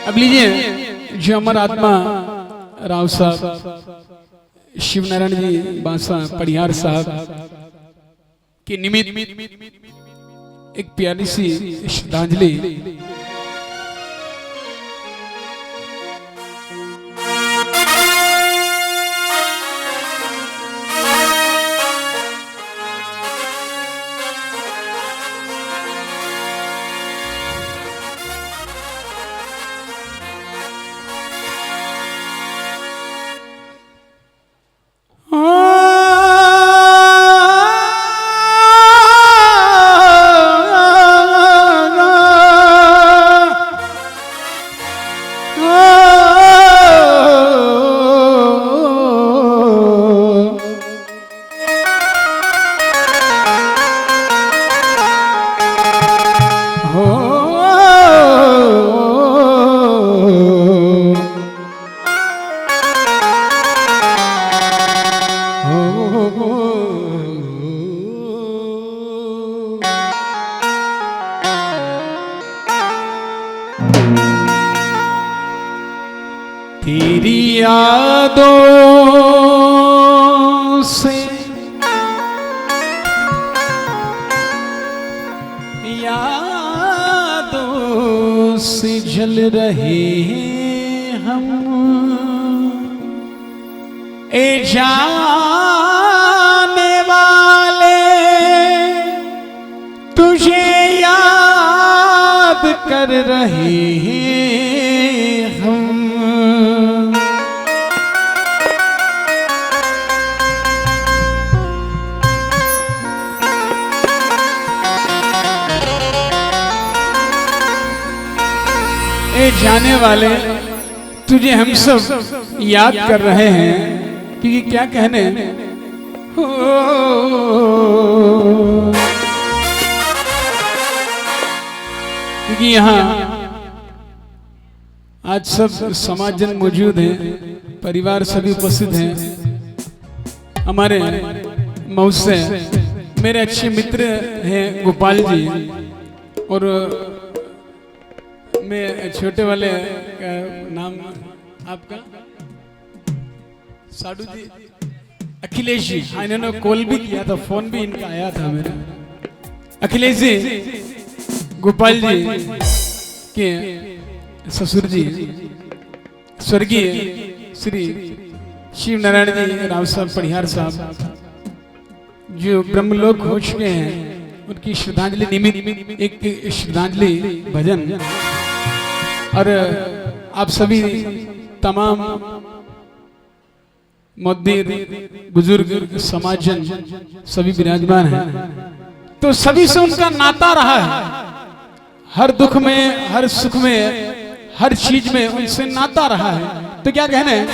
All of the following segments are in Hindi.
अब लीजिए जो अमर आत्मा राव साहब शिव नारायण जी बांसा पड़ियार साहब के निमित्त एक प्यारी सी श्रद्धांजलि। तेरी यादों से जल रहे हम ए जाने वाले तुझे याद कर रहे हम। ए जाने वाले तुझे हम सब याद कर रहे हैं कि क्या कहने हो। क्योंकि यहाँ आज सब समाजजन मौजूद हैं, परिवार सभी उपस्थित हैं। हमारे मौसे मेरे अच्छे मित्र हैं गोपाल जी, और मैं छोटे वाले का नाम आपका साडू जी, अखिलेश जी। इन्होंने कॉल भी किया था, फोन भी इनका आया था मेरा। अखिलेश जी गोपाल जी के ससुर जी स्वर्गीय श्री शिव नारायण जी राव साहब पड़ियार साहब जो ब्रह्मलोक हो चुके हैं, उनकी श्रद्धांजलि निमित्त एक श्रद्धांजलि भजन। और आप सभी तमाम मुद्दीर बुजुर्ग समाजजन सभी विराजमान हैं, तो सभी से उनका नाता रहा है। हर दुख में, हर सुख में, हर चीज में उनसे नाता रहा है। तो क्या कहने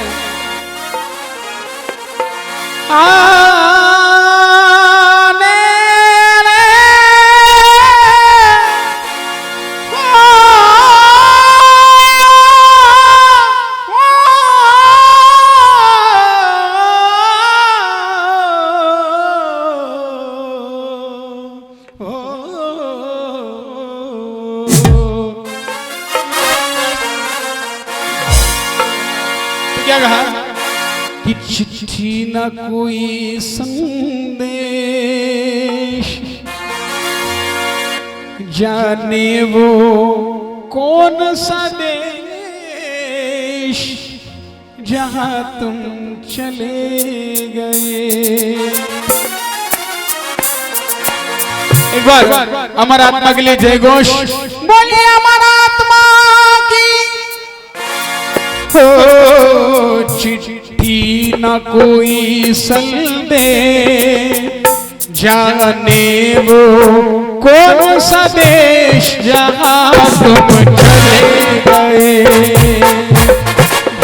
क्या कहा कि चिट्ठी न कोई संदेश, जाने वो कौन सा देश जहां तुम चले गए। एक बार अमर आत्मा के लिए जय घोष बोलिए। अमर आत्मा की हो चिट्ठी न कोई संदेश, जाने वो कौन सा देश जहां तुम चले गए,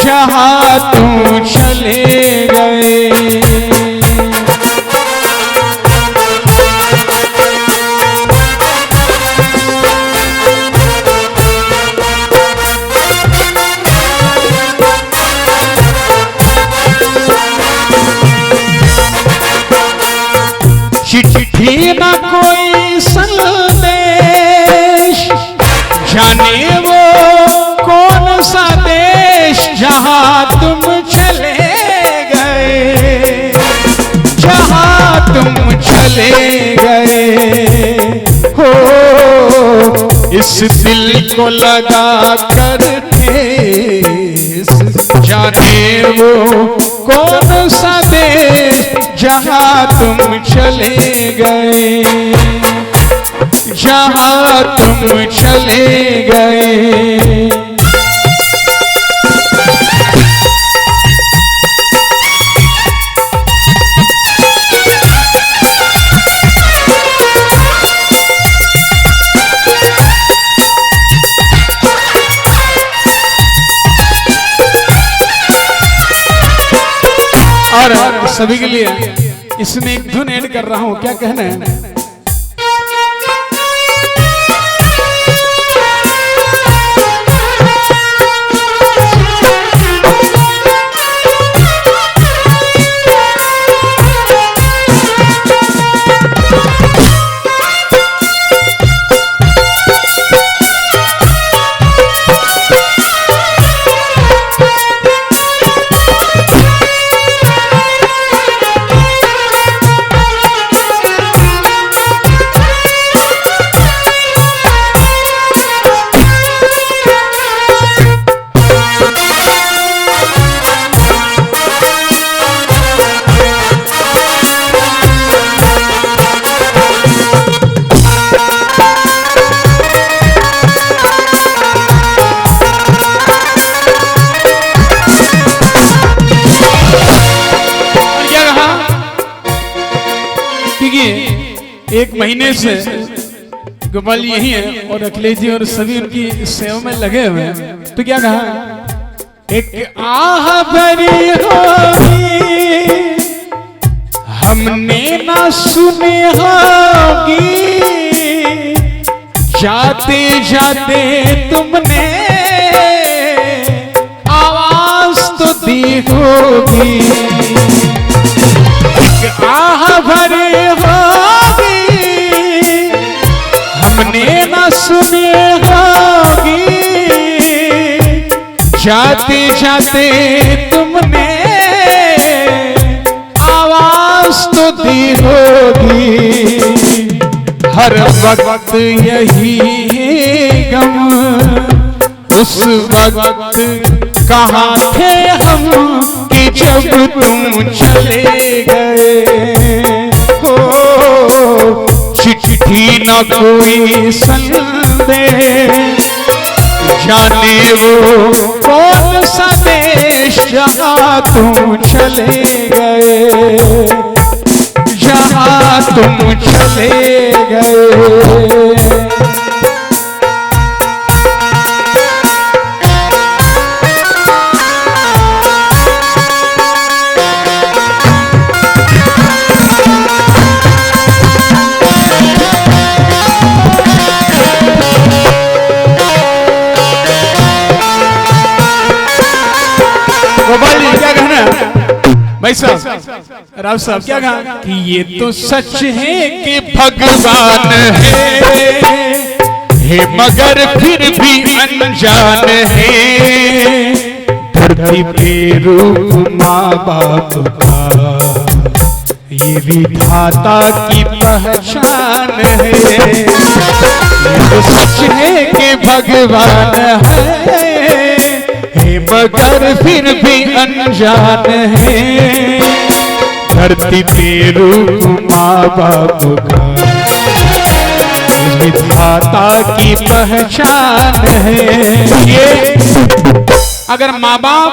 जहां तुम चले गए। चिट्ठी न कोई संदेश, जाने वो कौन इस दिल को लगा कर ठेस, जाने वो कौन सा देश जहां तुम चले गए, जहां तुम चले गए। और सभी के लिए इसमें एक धुन ऐड कर रहा हूं, क्या कहना है? एक महीने से गोपाल जी यही है और अखिलेश जी और सभी उनकी सेवा में लगे हुए हैं। तो क्या कहा? एक आह भरी होगी हमने ना सुनी होगी, जाते जाते तुमने आवाज तो दी होगी। एक आह भरी होगी हमने ना सुनी होगी, जाते जाते तुमने आवाज तो दी होगी। हर वक्त यही गम, उस वक्त कहाँ थे हम कि जब तुम चले गए हो। चिट्ठी न कोई संदेश, जाने वो कौन सा देश जहाँ तुम चले गए, जहाँ तुम चले गए। गोपाल जी क्या कहना भाई साहब, राव साहब क्या कहा कि ये तो सच है कि भगवान है मगर फिर भी अनजान है। धरती पे रूप माँ बाप का ये विधाता की पहचान है। ये तो सच है कि भगवान है मगर फिर भी अनजान है। धरती पे रूप माँ बाप का विधाता की पहचान है। ये अगर माँ बाप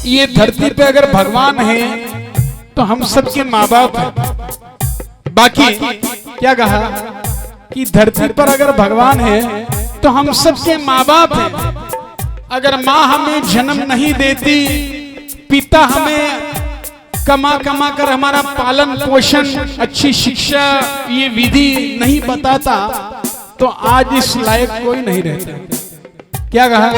ये धरती पे अगर भगवान है तो हम सबके माँ बाप हैं। बाकी क्या कहा कि धरती पर अगर भगवान है तो हम सबके माँ बाप हैं। अगर माँ हमें जन्म नहीं देती, पिता हमें कमा कमा कर हमारा पालन पोषण अच्छी शिक्षा ये विधि नहीं बताता तो आज इस लायक कोई नहीं रहता। क्या कहा?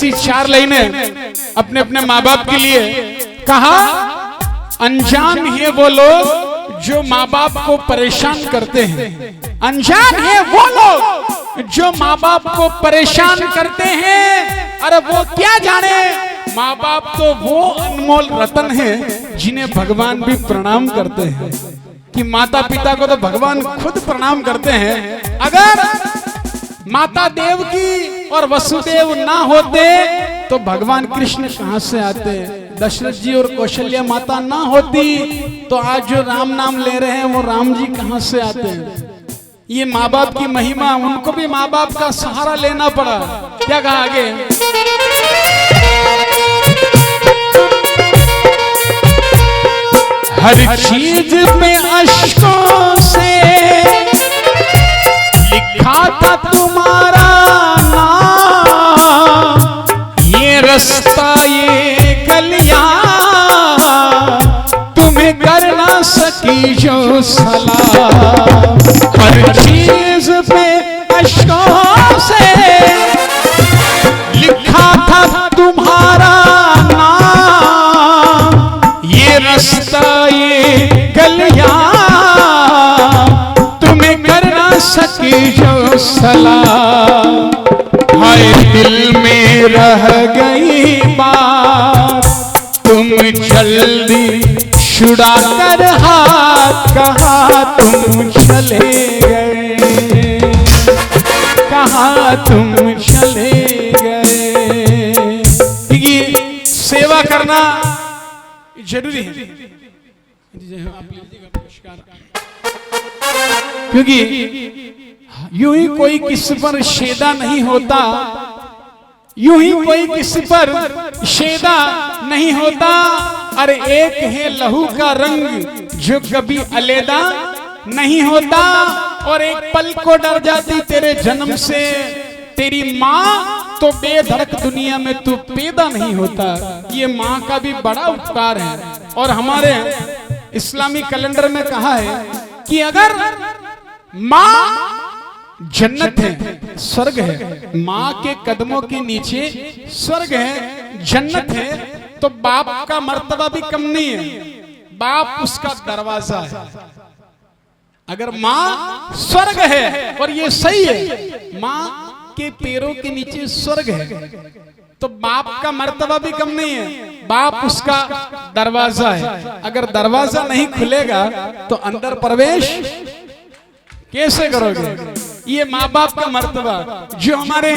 सी 4 लाइनें अपने अपने माँ बाप के लिए। कहा, अनजान है वो लोग जो माँ बाप को परेशान करते हैं। अनजान है वो लोग जो माँ बाप को परेशान करते हैं। अरे वो क्या जाने, माँ बाप तो वो अनमोल रतन है जिन्हें भगवान भी प्रणाम करते हैं। कि माता पिता को तो भगवान खुद प्रणाम करते हैं। अगर माता देवकी और वसुदेव ना होते तो भगवान कृष्ण कहां से आते। दशरथ जी और कौशल्या माता ना होती तो आज जो राम नाम ले रहे हैं वो राम जी कहां से आते हैं। ये माँ बाप की महिमा, उनको भी माँ बाप का सहारा लेना पड़ा। क्या कहा आगे, हर चीज पे अश्कों से लिखा था तुम्हारा नाम। ये रास्ता ये गलियां तुम्हें कर ना सकी जो सलाम। हर चीज पे अश्कों से लिखा था तुम्हारा नाम। ये रास्ता ये गलियां तुम्हें कर ना सकी जो सलाम। हाय दिल में रह गई बात, तुम जल्दी छुड़ा कर हाथ कहाँ तुम चले गए, कहाँ तुम चले गए। ये सेवा करना जरूरी है, क्योंकि यूं ही कोई किसी पर शेदा नहीं होता, यूं ही कोई किसी पर शेदा नहीं होता। अरे एक है लहू का रंग जो कभी अलैदा नहीं होता। और एक पल को डर जाती तेरे जन्म से तेरी माँ तो बेधड़क दुनिया में तू पैदा नहीं होता। ये माँ का भी बड़ा उपकार है। और हमारे इस्लामी कैलेंडर में कहा है कि अगर माँ जन्नत है, स्वर्ग है, माँ के कदमों के नीचे स्वर्ग है, जन्नत है, तो बाप का मर्तबा भी कम नहीं है। बाप उसका दरवाजा है। अगर माँ स्वर्ग है और ये सही है, माँ के पैरों के नीचे स्वर्ग है, तो बाप का मर्तबा भी कम नहीं है। बाप उसका दरवाजा है। अगर दरवाजा नहीं खुलेगा तो अंदर प्रवेश कैसे करोगे। ये माँ बाप का मर्तबा, जो हमारे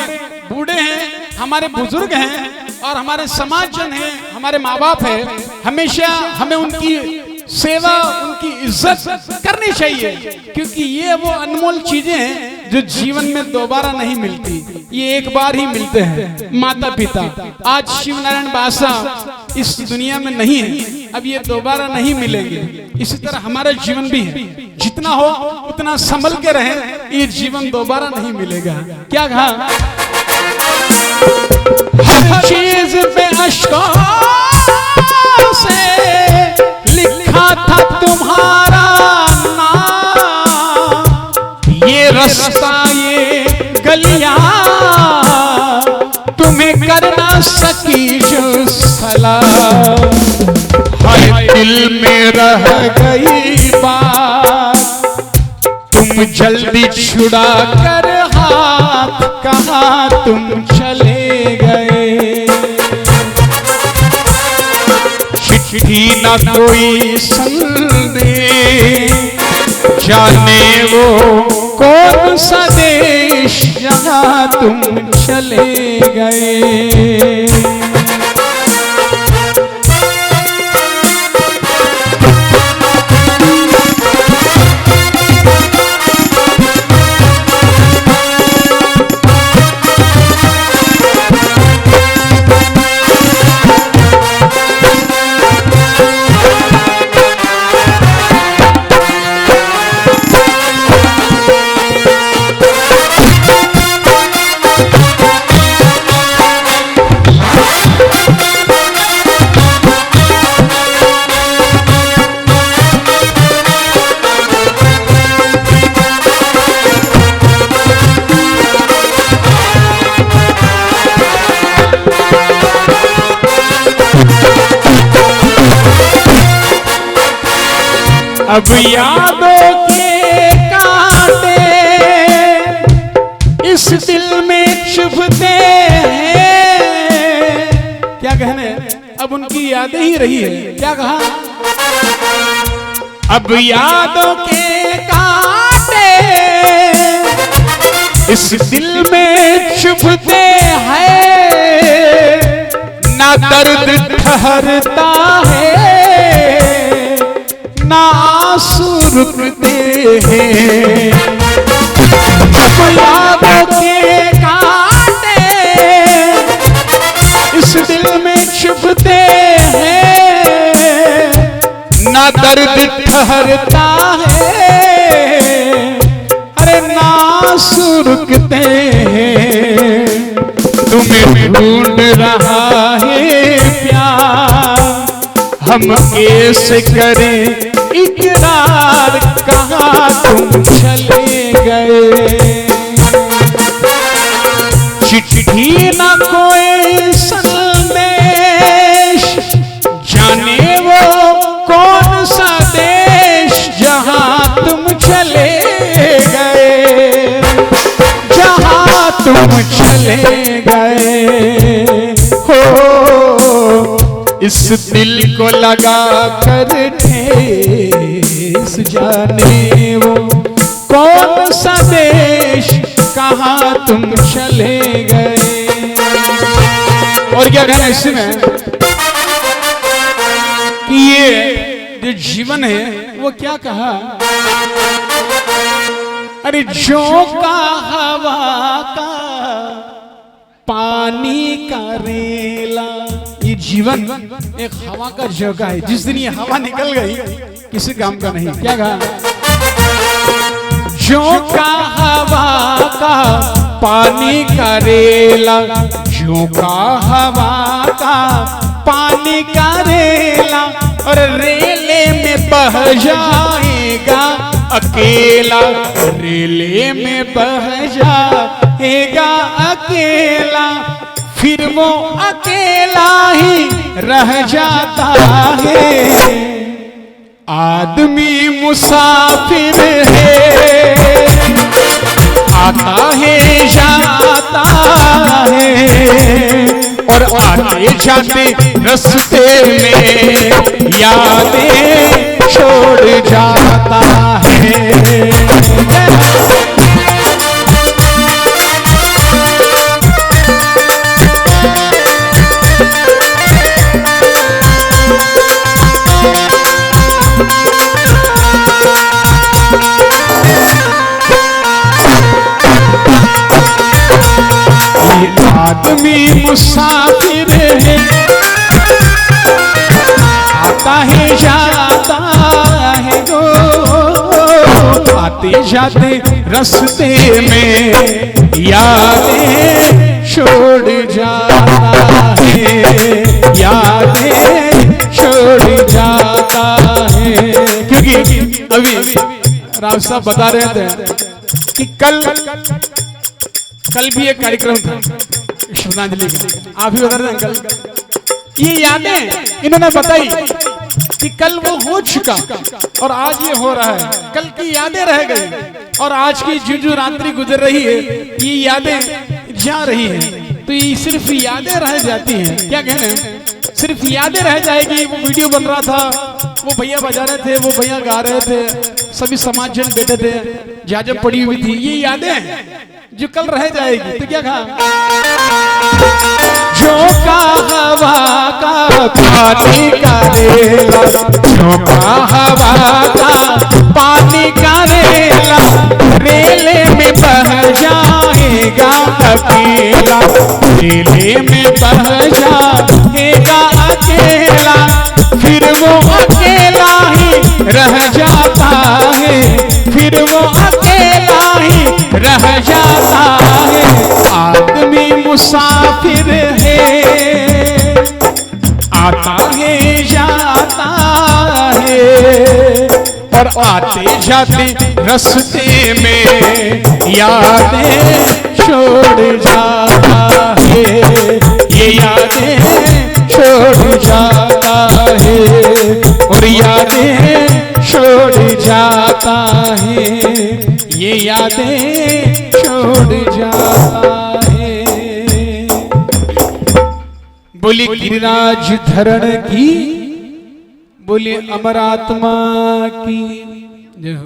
बूढ़े हैं, हमारे बुजुर्ग हैं और हमारे समाजजन हैं, हमारे माँ बाप हैं, हमेशा हमें उनकी सेवा, उनकी इज्जत करनी चाहिए। क्योंकि ये वो अनमोल चीजें हैं जो जीवन में दोबारा नहीं मिलती, ये एक बार ही मिलते हैं। माता पिता आज शिव नारायण बासा इस दुनिया में नहीं है, अब ये दोबारा नहीं मिलेंगे। इसी तरह हमारा जीवन भी है, जितना हो उतना संभल के रहे, ये जीवन दोबारा नहीं मिलेगा। क्या कहा, हर चीज पे अश्कों से लिखा था तुम्हारा नाम। ये रास्ता ये गलियां तुम्हें कर ना सकी जो सलाम। हाय दिल में रह गई बात, तुम जल्दी छुड़ा कर हाथ कहाँ तुम चले गए। चिट्ठी न कोई संदेश, जाने वो कौन सा देश जहाँ तुम चले गए। अब यादों के कांटे इस दिल में चुभते हैं। क्या कहने, अब उनकी यादें ही रही है। क्या कहा, अब यादों के कांटे इस दिल में चुभते हैं, ना दर्द ठहरता है ना आंसू रुकते हैं। अब यादों के कांटे इस दिल में चुभते हैं, ना दर्द ठहरता है, अरे ना आंसू रुकते हैं। तुम्हें ढूंढ रहा है प्यार, हम कैसे करें इकरार, कहाँ तुम चले गए। चिट्ठी न कोई संदेश, जाने वो कौन सा देश, जहाँ तुम चले गए, जहाँ तुम चले गए हो। इस दिल को लगा कर ठेस, जाने वो कौन सा देश, कहाँ तुम चले गए। और क्या कहना इसमें कि ये जो जीवन है वो क्या कहा, अरे झोंका हवा का पानी का रेला। ये जीवन एक हवा का झोंका है, जिस दिन ये हवा निकल गई किसी काम का नहीं। क्या कहा, झोंका हवा का पानी का रेला, झोंका हवा का पानी का रेला, और रेले में बह जाएगा अकेला, रेले में बह जाएगा अकेला, फिर वो अकेला ही रह जाता है। आदमी मुसाफिर है, आता है जाता है, और आते जाते रास्ते में यादें छोड़ जाता है। आदमी मुसाफिर है, आता है जाता है गो, आते जाते रास्ते में यादें छोड़ जाता है, यादें छोड़ जाता है। क्योंकि अभी राव साहब बता रहे थे कि कल भी एक कार्यक्रम था श्रद्धांजलि का, आप ही बता रहे थे अंकल। ये यादें इन्होंने बताई कि कल वो हो चुका और आज ये हो रहा है, कल की यादें रह गई और आज की जो रात्रि गुजर रही है ये यादें जा रही हैं, तो ये सिर्फ यादें रह जाती हैं। क्या कहने, सिर्फ यादें रह जाएगी। वो वीडियो बन रहा था, वो भैया बजा रहे थे, वो भैया गा रहे थे, सभी समाज जन बैठे थे, जाजब पड़ी हुई थी, ये यादें जो कल रह जाएगी। तो क्या कहा, झोंका हवा का पानी का रेला, झोंका हवा का पानी का रेला, रेले में बह जाएगा अकेला, रेले में बह जाएगा अकेला, फिर वो अकेला ही रह जाता है, फिर वो अकेला ही रह जाता है। आदमी मुसाफिर है, आता है जाता है, और आते जाते रास्ते में यादें छोड़ जाता है, ये यादें छोड़ जाता है, और यादें छोड़ जाता है, ये यादें छोड़ जाता है। बोली गिरिराज धरण की, बोली अमर आत्मा की जय हो।